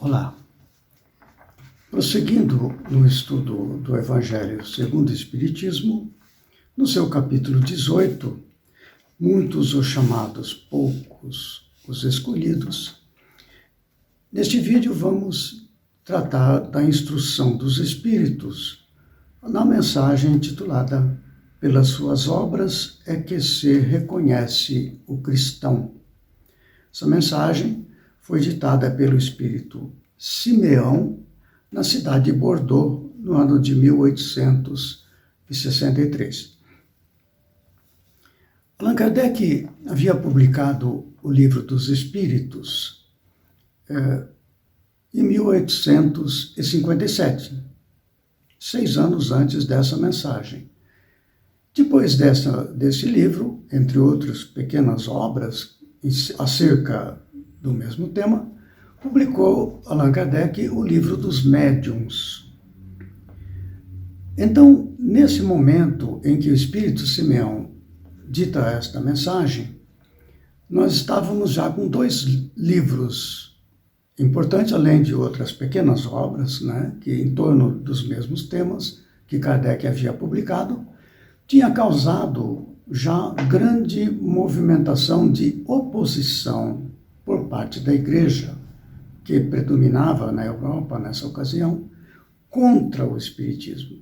Olá. Prosseguindo no estudo do Evangelho segundo o Espiritismo, no seu capítulo 18, muitos os chamados, poucos os escolhidos, neste vídeo vamos tratar da instrução dos Espíritos na mensagem intitulada Pelas suas obras é que se reconhece o cristão. Essa mensagem foi ditada pelo Espírito Simeão, na cidade de Bordeaux, no ano de 1863. Allan Kardec havia publicado o Livro dos Espíritos em 1857, 6 anos antes dessa mensagem. Depois desse livro, entre outras pequenas obras acerca do mesmo tema, publicou Allan Kardec o Livro dos Médiuns. Então, nesse momento em que o Espírito Simeão dita esta mensagem, nós estávamos já com 2 livros importantes, além de outras pequenas obras, que em torno dos mesmos temas que Kardec havia publicado, tinha causado já grande movimentação de oposição por parte da Igreja, que predominava na Europa nessa ocasião, contra o Espiritismo.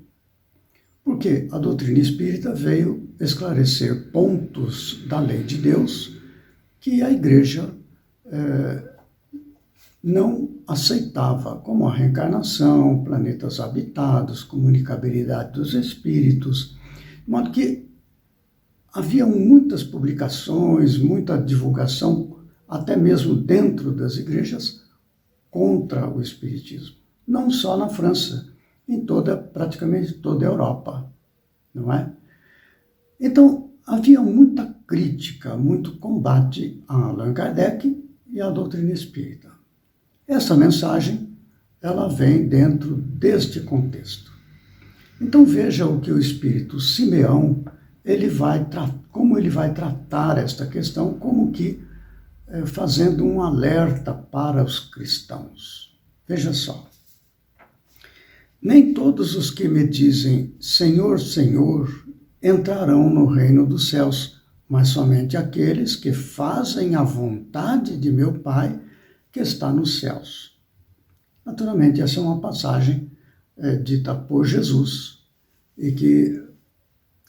Porque a doutrina espírita veio esclarecer pontos da lei de Deus que a Igreja não aceitava, como a reencarnação, planetas habitados, comunicabilidade dos espíritos, de modo que haviam muitas publicações, muita divulgação, até mesmo dentro das igrejas, contra o Espiritismo. Não só na França, em praticamente toda a Europa, não é? Então, havia muita crítica, muito combate a Allan Kardec e à doutrina espírita. Essa mensagem, ela vem dentro deste contexto. Então, veja o que o Espírito Simeão, como ele vai tratar esta questão, como que fazendo um alerta para os cristãos. Veja só. Nem todos os que me dizem Senhor, Senhor, entrarão no reino dos céus, mas somente aqueles que fazem a vontade de meu Pai que está nos céus. Naturalmente, essa é uma passagem dita por Jesus e que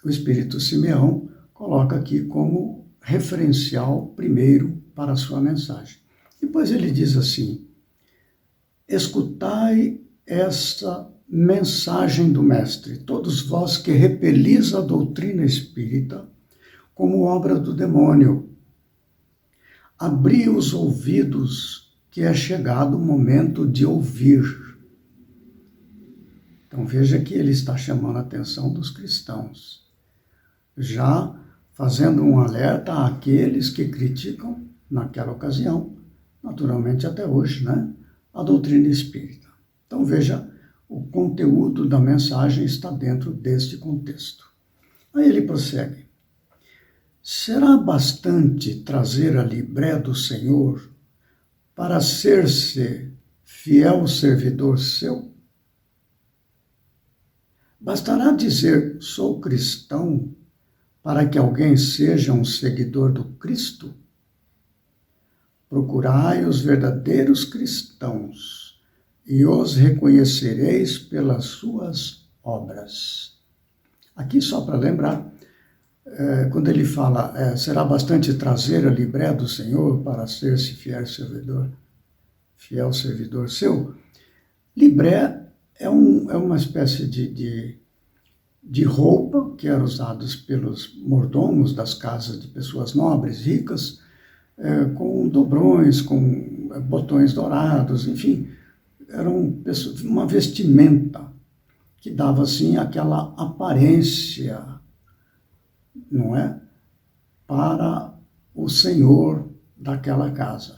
o Espírito Simeão coloca aqui como referencial primeiro para a sua mensagem. Depois ele diz assim: escutai esta mensagem do Mestre, todos vós que repelis a doutrina espírita como obra do demônio. Abri os ouvidos, que é chegado o momento de ouvir. Então veja que ele está chamando a atenção dos cristãos, já fazendo um alerta àqueles que criticam, naquela ocasião, naturalmente até hoje, a doutrina espírita. Então veja, o conteúdo da mensagem está dentro deste contexto. Aí ele prossegue: será bastante trazer a libré do Senhor para ser-se fiel servidor seu? Bastará dizer, sou cristão, para que alguém seja um seguidor do Cristo? Procurai os verdadeiros cristãos e os reconhecereis pelas suas obras. Aqui, só para lembrar, quando ele fala, será bastante trazer a libré do Senhor para ser-se fiel servidor seu, libré é uma espécie de roupa que era usada pelos mordomos das casas de pessoas nobres, ricas, com dobrões, com botões dourados, enfim, era uma vestimenta que dava, assim, aquela aparência, não é? Para o senhor daquela casa.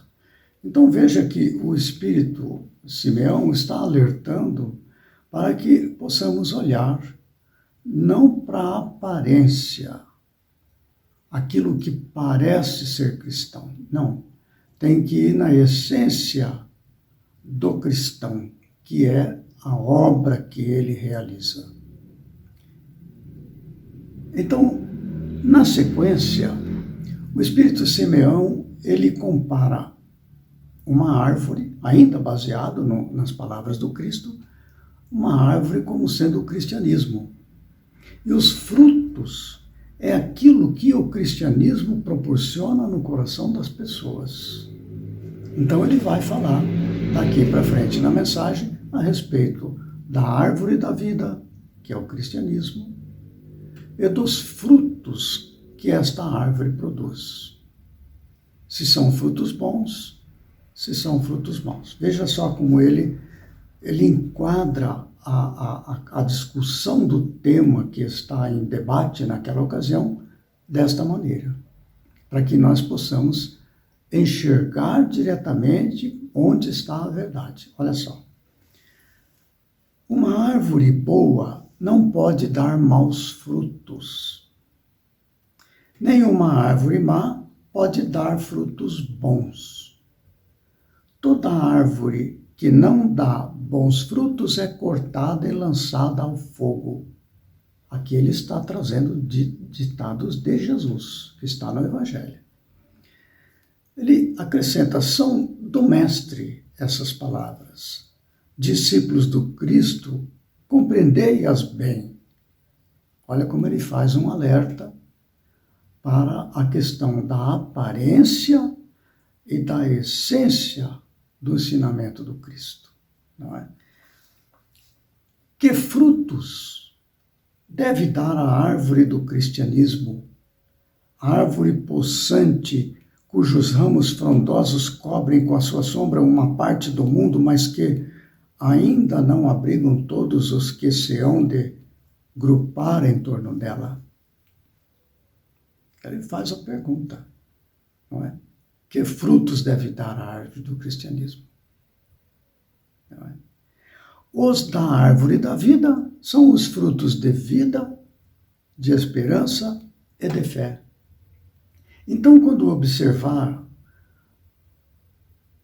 Então veja que o Espírito Simeão está alertando para que possamos olhar não para a aparência, aquilo que parece ser cristão. Não. Tem que ir na essência do cristão, que é a obra que ele realiza. Então, na sequência, o Espírito Simeão, ele compara uma árvore, ainda baseado nas palavras do Cristo, uma árvore como sendo o cristianismo. E os frutos é aquilo que o cristianismo proporciona no coração das pessoas. Então ele vai falar daqui para frente na mensagem a respeito da árvore da vida, que é o cristianismo, e dos frutos que esta árvore produz. Se são frutos bons, se são frutos maus. Veja só como ele enquadra a discussão do tema que está em debate naquela ocasião desta maneira, para que nós possamos enxergar diretamente onde está a verdade. Olha só. Uma árvore boa não pode dar maus frutos. Nem uma árvore má pode dar frutos bons. Toda árvore que não dá bons frutos é cortada e lançada ao fogo. Aqui ele está trazendo ditados de Jesus, que está no Evangelho. Ele acrescenta, são do Mestre essas palavras. Discípulos do Cristo, compreendei-as bem. Olha como ele faz um alerta para a questão da aparência e da essência do ensinamento do Cristo. Não é? Que frutos deve dar a árvore do cristianismo, árvore possante, cujos ramos frondosos cobrem com a sua sombra uma parte do mundo, mas que ainda não abrigam todos os que se hão de grupar em torno dela? Ele faz a pergunta, não é? Que frutos deve dar a árvore do cristianismo? Não é? Os da árvore da vida são os frutos de vida, de esperança e de fé. Então, quando observar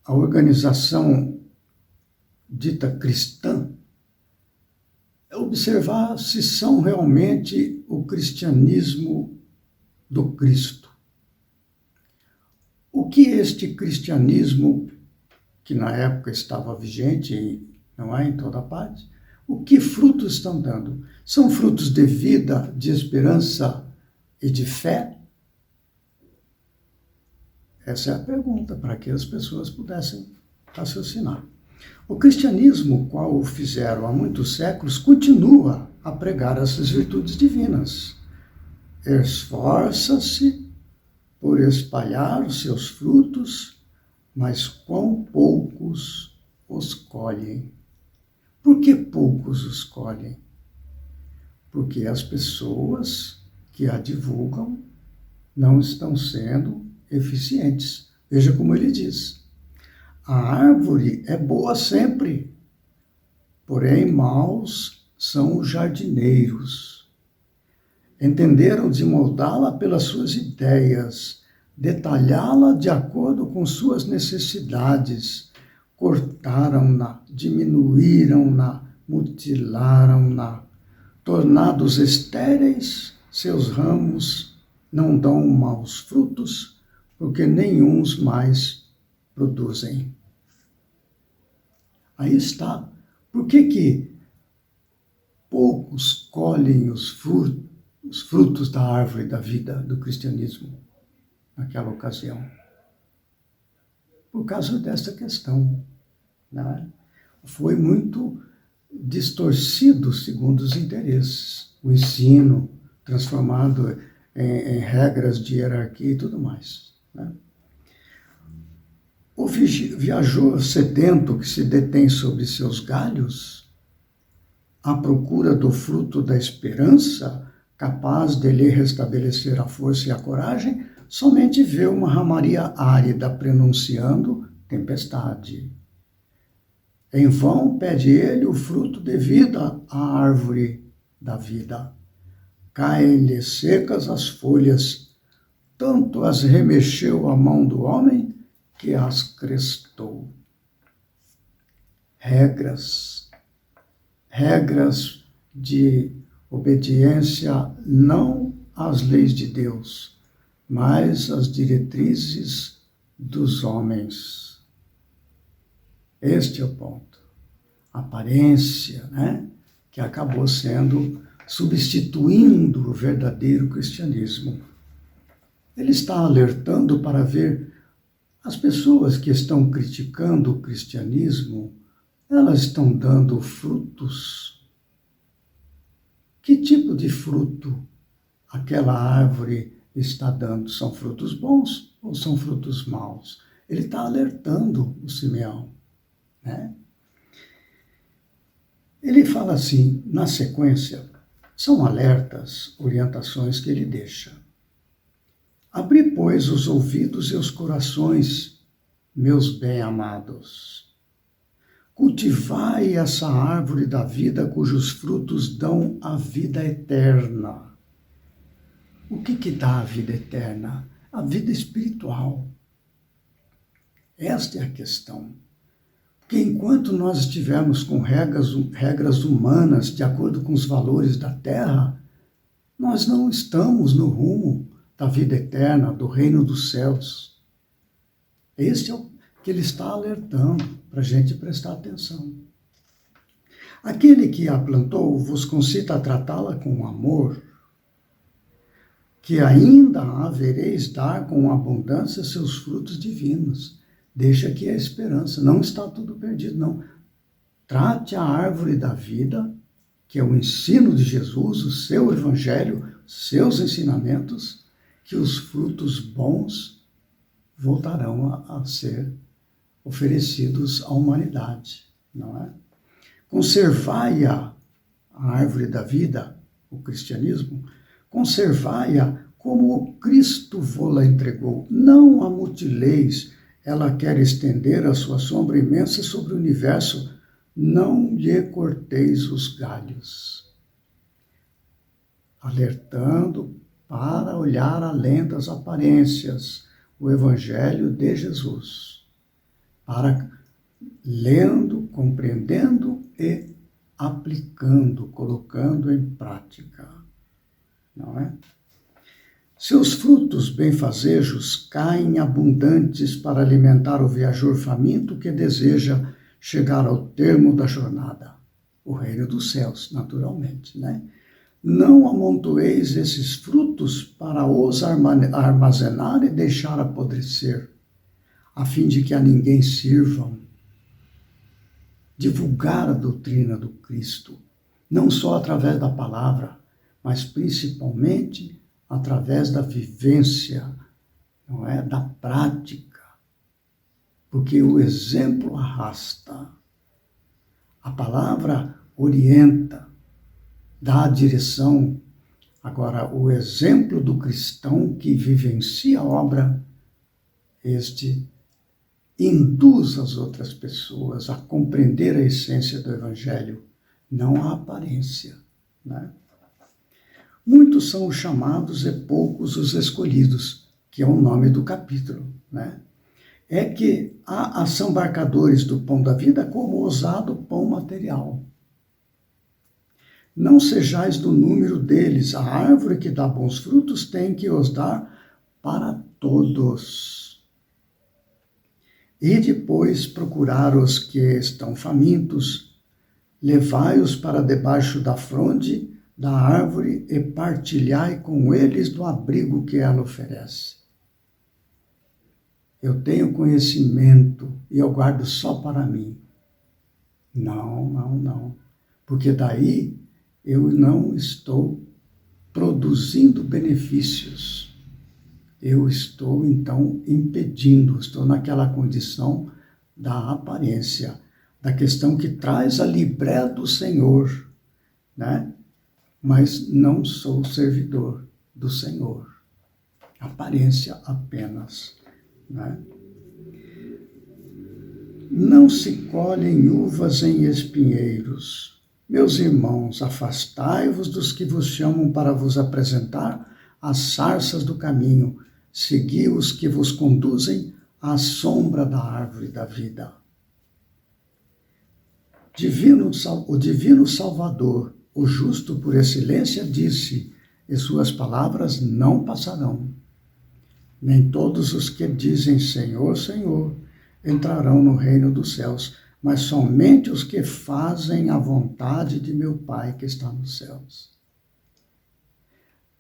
a organização dita cristã, é observar se são realmente o cristianismo do Cristo. O que este cristianismo, que na época estava vigente, não é, em toda parte, o que frutos estão dando? São frutos de vida, de esperança e de fé? Essa é a pergunta, para que as pessoas pudessem raciocinar. O cristianismo, qual fizeram há muitos séculos, continua a pregar essas virtudes divinas. Esforça-se por espalhar os seus frutos, mas quão poucos os colhem. Por que poucos os colhem? Porque as pessoas que a divulgam não estão sendo eficientes. Veja como ele diz. A árvore é boa sempre, porém maus são os jardineiros. Entenderam de moldá-la pelas suas ideias, detalhá-la de acordo com suas necessidades, cortaram-na, diminuíram-na, mutilaram-na. Tornados estéreis, seus ramos não dão maus frutos, porque nenhuns mais produzem. Aí está. Por que poucos colhem os frutos da árvore da vida do cristianismo naquela ocasião? Por causa dessa questão, né? Foi muito distorcido segundo os interesses, o ensino transformado em regras de hierarquia e tudo mais, né? O viajor sedento que se detém sobre seus galhos, à procura do fruto da esperança, capaz de lhe restabelecer a força e a coragem, somente vê uma ramaria árida prenunciando tempestade. Em vão pede ele o fruto de vida à árvore da vida. Caem-lhe secas as folhas, tanto as remexeu a mão do homem que as crestou. regras, regras de obediência não às leis de Deus, mas às diretrizes dos homens. Este é o ponto. A aparência, né? Que acabou substituindo o verdadeiro cristianismo. Ele está alertando para ver as pessoas que estão criticando o cristianismo, elas estão dando frutos. Que tipo de fruto aquela árvore está dando? São frutos bons ou são frutos maus? Ele está alertando o Simeão, né? Ele fala assim, na sequência, são alertas, orientações que ele deixa. Abri, pois, os ouvidos e os corações, meus bem-amados. Cultivai essa árvore da vida cujos frutos dão a vida eterna. O que dá a vida eterna? A vida espiritual. Esta é a questão. Porque enquanto nós estivermos com regras humanas de acordo com os valores da terra, nós não estamos no rumo da vida eterna, do reino dos céus. Este é o que ele está alertando para a gente prestar atenção. Aquele que a plantou vos concita a tratá-la com amor, que ainda havereis dar com abundância seus frutos divinos. Deixa aqui a esperança, não está tudo perdido, não. Trate a árvore da vida, que é o ensino de Jesus, o seu evangelho, seus ensinamentos, que os frutos bons voltarão a ser oferecidos à humanidade, não é? Conservai-a, a árvore da vida, o cristianismo, conservai-a como o Cristo vô-la entregou. Não a mutileis, ela quer estender a sua sombra imensa sobre o universo, não lhe corteis os galhos. Alertando para olhar além das aparências, o Evangelho de Jesus, para lendo, compreendendo e aplicando, colocando em prática, não é? Seus frutos benfazejos caem abundantes para alimentar o viajor faminto que deseja chegar ao termo da jornada, o reino dos céus, naturalmente, né? Não amontoeis esses frutos para os armazenar e deixar apodrecer, a fim de que a ninguém sirvam. Divulgar a doutrina do Cristo, não só através da palavra, mas principalmente através da vivência, não é? Da prática, porque o exemplo arrasta, a palavra orienta, dá a direção. Agora, o exemplo do cristão que vivencia a obra, este induz as outras pessoas a compreender a essência do Evangelho, não a aparência, né? Muitos são os chamados e poucos os escolhidos, que é o nome do capítulo, né? É que há assambarcadores do pão da vida como ousado pão material. Não sejais do número deles, a árvore que dá bons frutos tem que os dar para todos. E depois procurar os que estão famintos, levai-os para debaixo da fronde da árvore e partilhai com eles do abrigo que ela oferece. Eu tenho conhecimento e eu guardo só para mim. Não. Porque daí eu não estou produzindo benefícios. Eu estou, então, impedindo, estou naquela condição da aparência, da questão que traz a libré do Senhor, né? Mas não sou servidor do Senhor. Aparência apenas, né? Não se colhem uvas em espinheiros. Meus irmãos, afastai-vos dos que vos chamam para vos apresentar as sarças do caminho. Segui os que vos conduzem à sombra da árvore da vida. O divino Salvador, o justo por excelência, disse, e suas palavras não passarão. Nem todos os que dizem Senhor, Senhor, entrarão no reino dos céus, mas somente os que fazem a vontade de meu Pai que está nos céus.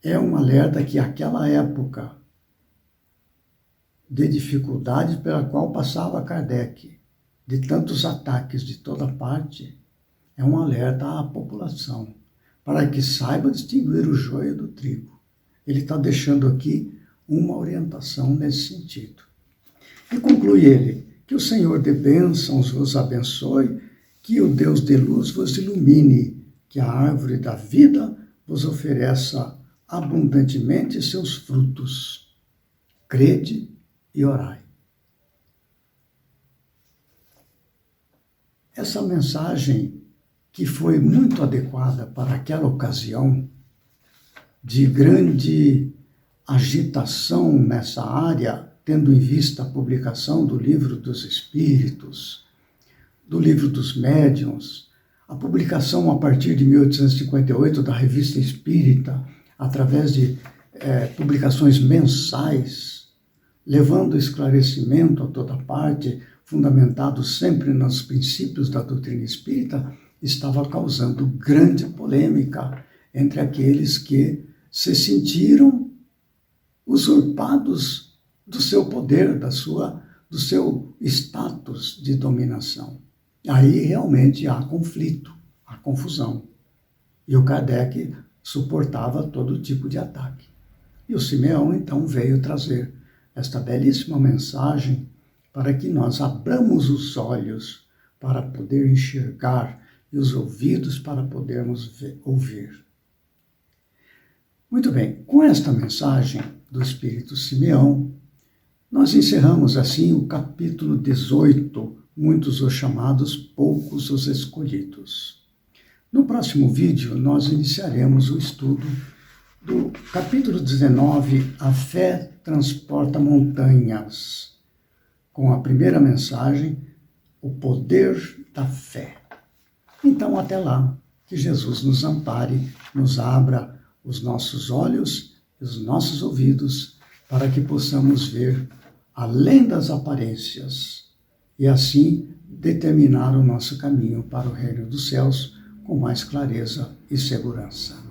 É um alerta que aquela época de dificuldade pela qual passava Kardec, de tantos ataques de toda parte, é um alerta à população, para que saiba distinguir o joio do trigo. Ele está deixando aqui uma orientação nesse sentido. E conclui ele, que o Senhor de bênçãos vos abençoe, que o Deus de luz vos ilumine, que a árvore da vida vos ofereça abundantemente seus frutos. Crede e orai. Essa mensagem, que foi muito adequada para aquela ocasião de grande agitação nessa área, tendo em vista a publicação do Livro dos Espíritos, do Livro dos Médiuns, a publicação a partir de 1858 da Revista Espírita, através de publicações mensais, levando esclarecimento a toda parte, fundamentado sempre nos princípios da doutrina espírita, estava causando grande polêmica entre aqueles que se sentiram usurpados do seu poder, do seu status de dominação. Aí realmente há conflito, há confusão. E o Kardec suportava todo tipo de ataque. E o Simeão, então, veio trazer esta belíssima mensagem para que nós abramos os olhos para poder enxergar e os ouvidos para podermos ouvir. Muito bem, com esta mensagem do Espírito Simeão, nós encerramos assim o capítulo 18, muitos os chamados, poucos os escolhidos. No próximo vídeo, nós iniciaremos o estudo do capítulo 19, A Fé Transporta Montanhas, com a primeira mensagem, o poder da fé. Então, até lá, que Jesus nos ampare, nos abra os nossos olhos e os nossos ouvidos, para que possamos ver além das aparências e assim determinar o nosso caminho para o reino dos céus com mais clareza e segurança.